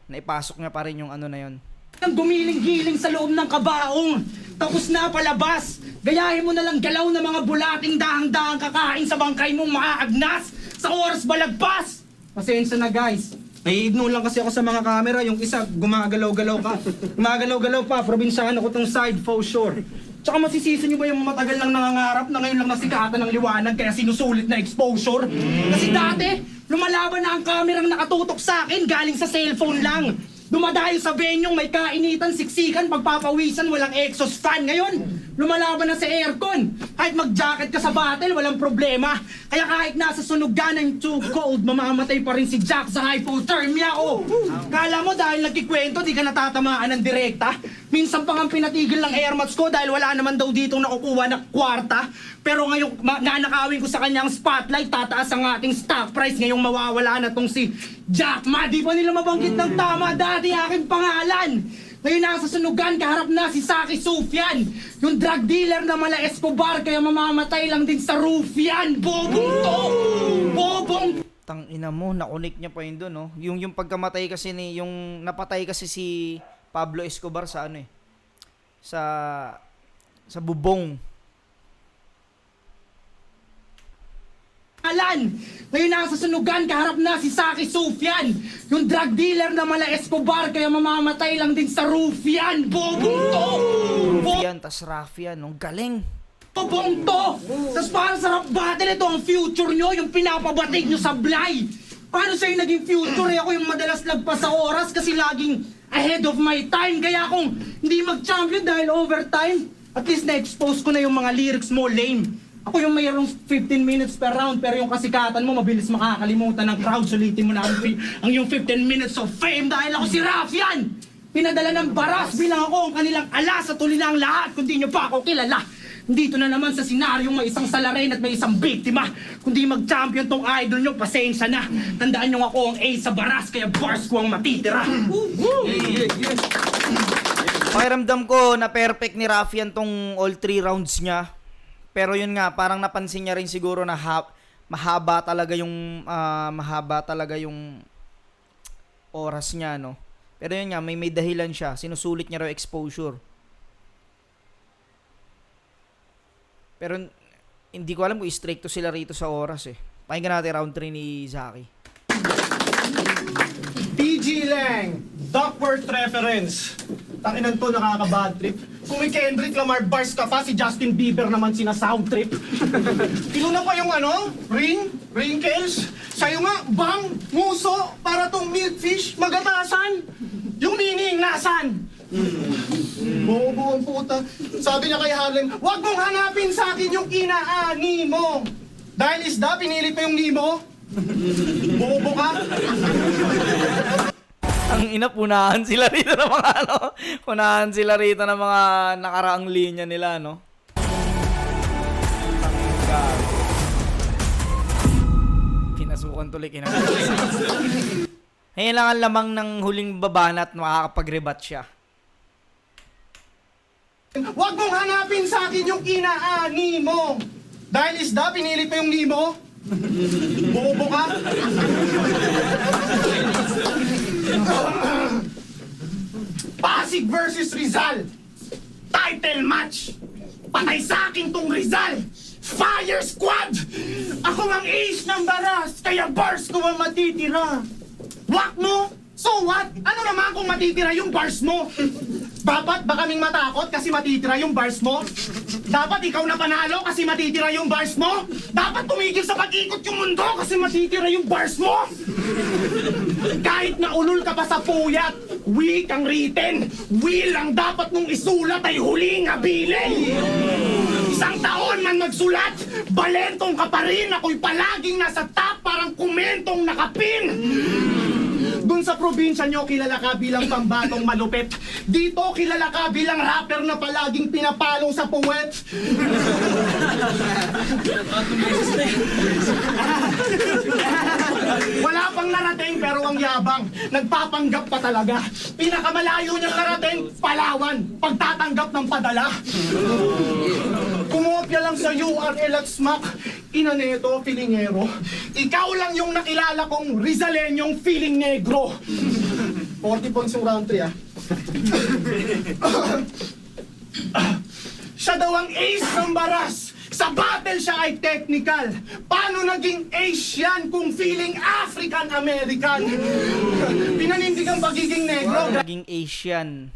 Naipasok niya pa rin yung ano na yun. Ang gumiling-giling sa loob ng kabaong. Tapos na palabas. Gayahin mo na lang galaw ng mga bulating dahang-dahang kakain sa bangkay mong maaagnas. Sa oras balagpas. Pasensya na guys. Nai-ignore lang kasi ako sa mga camera. Yung isa, gumagalaw-galaw pa. Gumagalaw-galaw pa. Probinsyano ko tong side, for sure. Tsaka masisisi nyo ba yung matagal lang nangangarap na ngayon lang nasikatan ng liwanag kaya sinusulit na exposure? Kasi dati, lumalaban na ang kamerang nakatutok sa akin galing sa cellphone lang. Dumadayo sa venue, may kainitan, siksikan, pagpapawisan, walang exhaust fan. Ngayon, lumalaban na sa aircon. Kahit mag-jacket ka sa battle, walang problema. Kaya kahit nasa sunog ka ng too cold, mamamatay pa rin si Jack sa hypothermia. Oh, kala mo dahil nagkikwento, di ka natatamaan ng direkta? Minsan pa nga pinatigil ng airmats ko dahil wala naman daw dito nakukuha na kwarta. Pero ngayong nanakawin ko sa kanyang spotlight, tataas ang ating stock price. Ngayong mawawala na tong si Jack Ma. Di pa nila mabanggit ng tama dati aking pangalan. Ngayon nasa sunugan, kaharap na si Saki Sufyan, yung drug dealer na mala Escobar, kaya mamamatay lang din sa roof yan. Bobong to! Bobong! Tang ina mo, nakunik niya pa yun doon, no? Yung pagkamatay kasi yung napatay kasi si Pablo Escobar sa ano eh. Sa bubong. Alan, ngayon nasa sunugan, kaharap na si Saki Sufyan, yung drug dealer na mala Escobar, kaya mamamatay lang din sa roof yan. Bobong to! Rufian, tas Rafian, no? Galing. Bobong to! Tapos para sa rap battle, ito ang future nyo, yung pinapabatig nyo sa Bly. Paano sa'yo naging future? Eh, ako yung madalas lagpas sa oras kasi laging ahead of my time. Kaya kung hindi mag-champion dahil overtime, at least na-expose ko na yung mga lyrics mo, lame. Ako yung mayroong 15 minutes per round, pero yung kasikatan mo, mabilis makakalimutan ng crowd. Sulitin mo na ang yung 15 minutes of fame dahil ako si Rafian! Pinadala ng baras bilang ako ang kanilang alas at huli na ang lahat kung di nyo pa ako kilala. Dito na naman sa senaryong may isang salarin at may isang biktima. Kung di mag-champion tong idol nyo, pasensya na. Tandaan nyo ako ang ace sa baras, kaya bars ko ang matitira. Pakiramdam ko na perfect ni Rafian tong all 3 rounds niya. Pero yun nga, parang napansin niya rin siguro na mahaba talaga yung oras niya, no? Pero yun nga, may dahilan siya. Sinusulit niya raw exposure. Pero hindi ko alam kung stricto sila rito sa oras eh. Pakinggan natin round 3 ni Zaki. PG Lang, Duckworth reference. Takinan to, nakaka-bad trip. Kung may Kendrick Lamar bars ka pa, si Justin Bieber naman sina sound trip. Inuna pa yung wrinkles. Sa'yo nga, bang, nguso, para tong milkfish, magatasan. Yung meaning, nasan? Bobo ang puta. Sabi niya kay Harlem, wag mong hanapin sa akin yung kinaani mo. Dahil isda, pinilit mo yung nimo. Bobo ka. Ang ina, punahan sila rito ng mga punahan sila rito ng mga nakaraang linya nila, no? Pinasukan tuloy Ngayon lang ang lamang ng huling babanat, makakapag-rebat siya. Wag mong hanapin sa akin yung kinaani mo. Dahil isda, pinilit mo yung nimo. Bobo ka. Pasig versus Rizal. Title match. Patay sa akin tong Rizal. Fire Squad! Ako ang ace ng baras, kaya bars ko ang matitira. Wak mo? So what? Ano naman kung matitira yung bars mo? Dapat ba kaming matakot kasi matitira yung bars mo? Dapat ikaw na panalo kasi matitira yung bars mo? Dapat tumigil sa pag-ikot yung mundo kasi matitira yung bars mo? Kahit naulol ka pa sa puyat, weak ang written. Will ang dapat mong isulat ay huling habilin. Isang taon man magsulat, balentong ka pa rin. Ako'y palaging nasa top, parang kumentong nakapin. Dun sa probinsya nyo, kilala ka bilang pambatong malupit. Dito, kilala ka bilang rapper na palaging pinapalong sa puwet. Wala pang narating pero ang yabang. Nagpapanggap pa talaga. Pinakamalayo niyang narating, Palawan. Pagtatanggap ng padala. Kumopya lang sa URL at SMAC. Ina neto, filingero. Ikaw lang yung nakilala kong Rizalenyong feeling negro. 40 points yung round 3 Siya daw ang ace ng baras. Sa battle siya ay technical. Paano naging ace yan kung feeling African-American? Pinanindig ang pagiging negro. Naging Asian.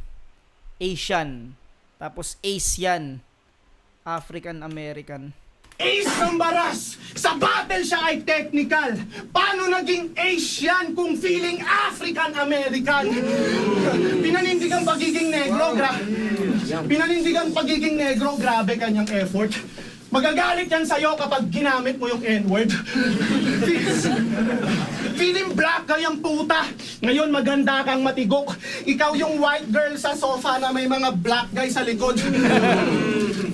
Tapos Asian. African-American. Ace ng baras. Sa battle siya ay technical. Paano naging ace yan kung feeling African-American? Pinanindigang pagiging negro, grabe kanyang effort. Magagalit yan sa'yo kapag ginamit mo yung N-word. Feeling black kayang puta. Ngayon maganda kang matigok. Ikaw yung white girl sa sofa na may mga black guy sa likod.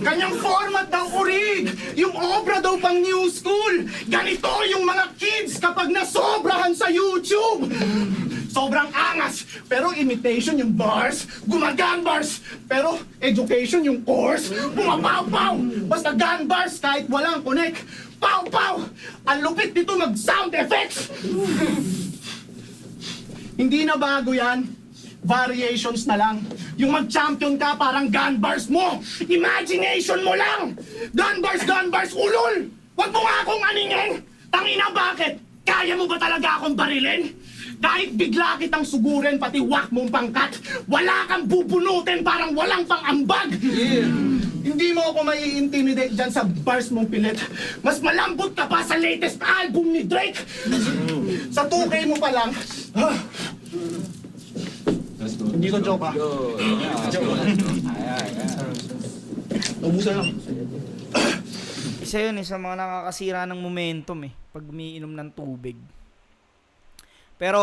Kanyang format ng urig. Yung obra daw pang new school. Ganito yung mga kids kapag nasobrahan sa YouTube. Sobrang angas. Pero imitation yung bars. Gumagan bars. Pero education yung course. Pumapaw-paw. Basta gun bars kahit walang connect. Pow-pow! Ang lupit nito mag-sound effects! Hindi na bago yan. Variations na lang. Yung mag-champion ka parang gun bars mo. Imagination mo lang! Gun bars, ulol! Huwag mo nga akong aningin! Tangina, bakit? Kaya mo ba talaga akong barilin? Kahit bigla kitang sugurin, pati wak mong pangkat, wala kang bubunutin parang walang pang-ambag! Hindi mo ako mai-intimidate dyan sa bars mong pilit. Mas malambot ka pa sa latest album ni Drake! Sa 2K mo pa lang. Hindi ko joke ah. Ubusan lang. Isa yun sa mga nakakasira ng momentum pag umiinom ng tubig. Pero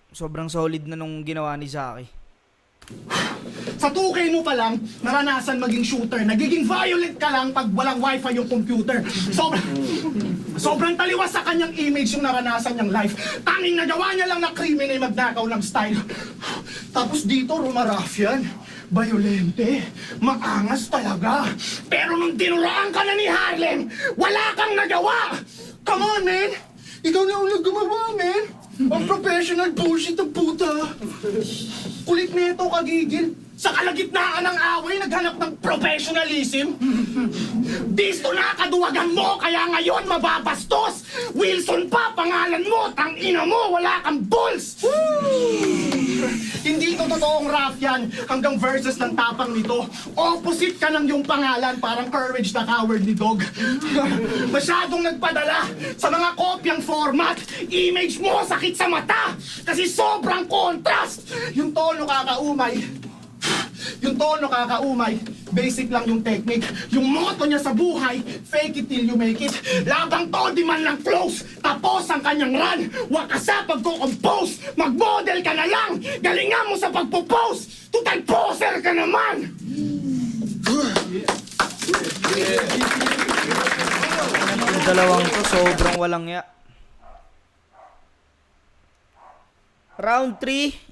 sobrang solid na nung ginawa ni Zaki. Sa 2K mo pa lang, naranasan maging shooter. Nagiging violent ka lang pag walang wifi yung computer. Sobrang taliwas sa kanyang image yung naranasan niyang life. Tanging nagawa niya lang na krimen ay magnakaw ng style. Tapos dito, rumarafyan. Violente. Maangas talaga. Pero nung dinuraan ka na ni Harlem, wala kang nagawa. Come on, man. Ikaw na ulang gumawa, man. Ang professional bullshit ng puta. Kulit nito, kagigil. Sa kalagitnaan ng away, naghanap ng professionalism. Disto na kaduwagan mo, kaya ngayon mababastos. Wilson pa, pangalan mo, tangina mo, wala kang balls. Hindi to totoong ruffian hanggang verses ng tapang nito. Opposite ka ng yung pangalan, parang Courage the Cowardly Dog. Masyadong nagpadala sa mga kopyang format. Image mo sakit sa mata kasi sobrang contrast. Yung tono kakaumay. Basic lang yung technique. Yung motto niya sa buhay, fake it till you make it. Labang to, di man lang close. Tapos ang kanyang run. Huwag ka sa pagko-compose. Mag-model ka na lang. Galingan mo sa pagpo-post. Tutal poser ka naman. Yung dalawang to, sobrang walang ya. Round 3.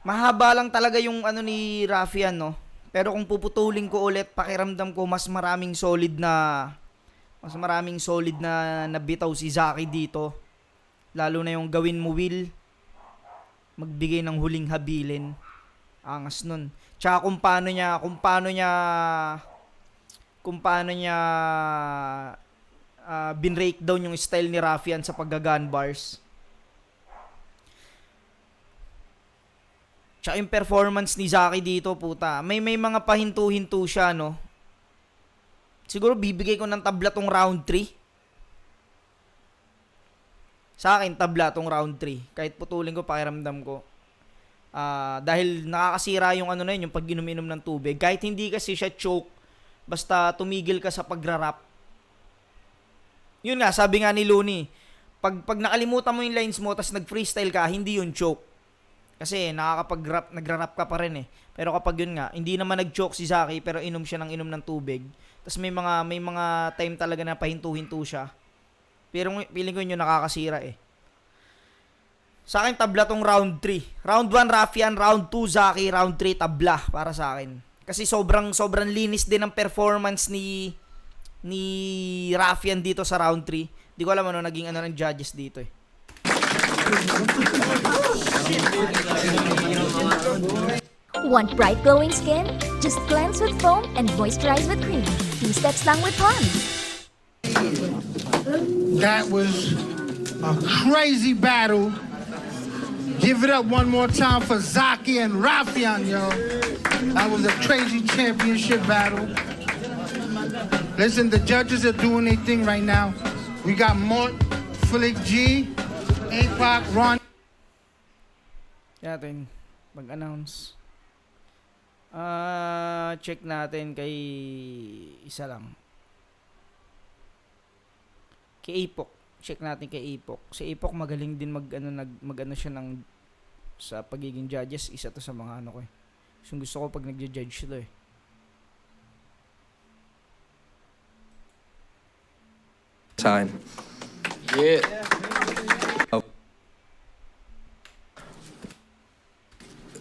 Mahaba lang talaga yung ni Raffian, no? Pero kung puputulin ko ulit, pakiramdam ko mas maraming solid na nabitaw si Zaki dito. Lalo na yung gawin mo, Will. Magbigay ng huling habilin. Angas nun. Tsaka kung paano niya binbreakdown yung style ni Raffian sa pagga-gun bars. Tsaka yung performance ni Zaki dito, puta. May mga pahinto-hinto siya, no? Siguro bibigay ko ng tabla tong round 3. Sa akin, tabla tong round 3. Kahit putulin ko, pakiramdam ko. Dahil nakakasira yung yung pag inom-inom ng tubig. Kahit hindi kasi siya choke, basta tumigil ka sa pagrarap. Yun nga, sabi nga ni Looney, pag nakalimutan mo yung lines mo, tas nag-freestyle ka, hindi yun choke. Kasi nakakapag-rap, nagra-rap ka pa rin Pero kapag yun nga, hindi naman nag-choke si Zaki, pero inom siya ng tubig. Tapos may mga time talaga na pahinto-hinto siya. Pero feeling ko yun yung nakakasira Sa akin, tabla tong round 3. Round 1, Raffian. Round 2, Zaki. Round 3, tabla para sa akin. Kasi sobrang linis din ng performance ni Raffian dito sa round 3. Di ko alam naging ng judges dito Want bright glowing skin? Just cleanse with foam and moisturize with cream. 2 steps lang with Pond's. That was a crazy battle. Give it up one more time for Zaki and Rafian, yo. That was a crazy championship battle. Listen, the judges are doing their thing right now. We got Mort, Flick G, APOC, Ron. Kaya natin mag-announce. Check natin kay isa lang. Kay Apok. Check natin kay Apok. Si Apok magaling din mag-ano siya ng sa pagiging judges. Isa to sa mga ano ko eh. So, gusto ko pag nagja-judge to eh. Sa akin. Yeah.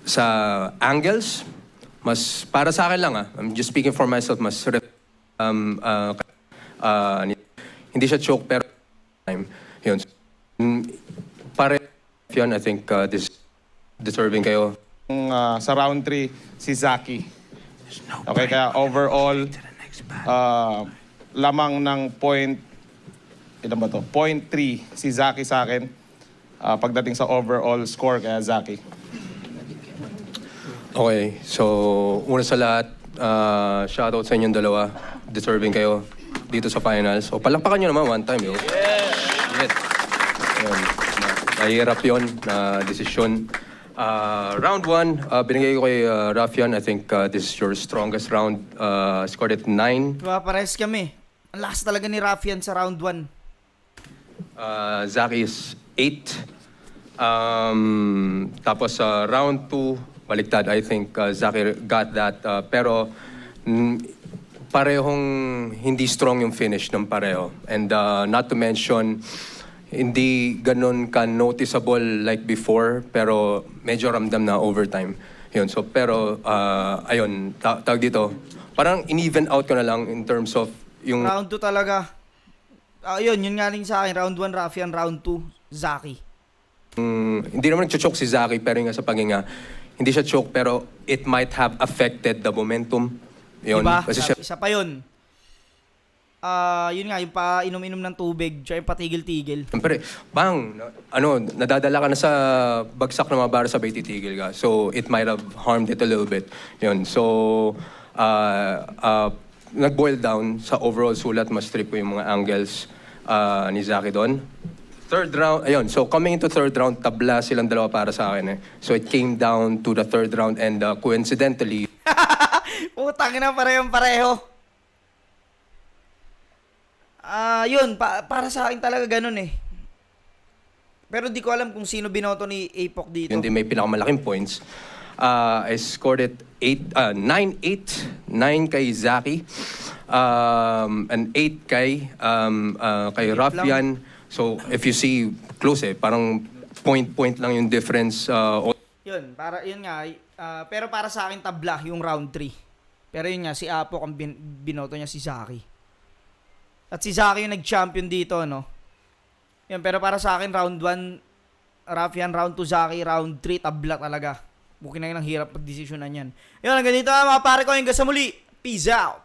Sa angles, mas para sa akin lang I'm just speaking for myself, mas hindi siya choke pero time. Yun. Pare yun, I think this deserving kayo. Sa round 3 si Zaki. Okay, kaya overall lamang ng ilan ba to? 0.3 si Zaki sa akin. Pagdating sa overall score kaya Zaki. Okay, so una sa lahat, shoutout sa inyong dalawa. Deserving kayo dito sa finals. So palakpakan nyo naman one time, yo. Yeah. Yun. Mahirap yun na desisyon. Round 1, binigay ko kay Rafian. I think this is your strongest round. Scored at 9. Diba, pares kami. Ang lakas talaga ni Rafian sa round 1. Zaki is 8. Tapos round 2, baliktad. I think Zaki got that. Pero parehong hindi strong yung finish ng pareho. And not to mention, hindi ganun ka-noticeable like before, pero medyo ramdam na overtime. Yun. So, pero, ayun, tawag dito, parang in-even out ko na lang in terms of yung... Round 2 talaga. Yun nga rin sa akin. Round 1, Rafian. Round 2, Zaki. Hindi naman nag-choke si Zaki, pero nga sa paghinga, hindi siya choke, pero it might have affected the momentum. Yun. Diba? Kasi siya, Isa pa yun. Yun nga, yung pa-inom-inom ng tubig, tsaka yung patigil-tigil. siyempre, nadadala ka na sa bagsak ng mga bara sabay titigil ka. So, it might have harmed it a little bit. Yun. So, nag-boil down sa overall sulat, mas trip ko yung mga angles ni Zaki doon. Third round, ayun. So, coming into third round, tabla silang dalawa para sa akin eh. So, it came down to the third round and coincidentally, Putang na, parehong-pareho. Yun, para sa akin talaga ganun eh. Pero di ko alam kung sino binoto ni Apok dito. yun din may pinakamalaking points. I scored it 9-8. 9 kay Zaki. And 8 kay Rafian. So, if you see, close eh. Parang point lang yung difference. Yun, yun nga. Pero para sa akin tabla yung round 3. Pero yun nga, si Apok ang binoto niya si Zaki. At si Zaki yung nag-champion dito, no? Yun, pero para sa akin, round 1, Rafian, round 2, Zaki, round 3, tabla talaga. Bukin na yun ang hirap pag-desisyonan yan. Yun, hanggang dito mga pare ko, hanggang sa muli. Peace out!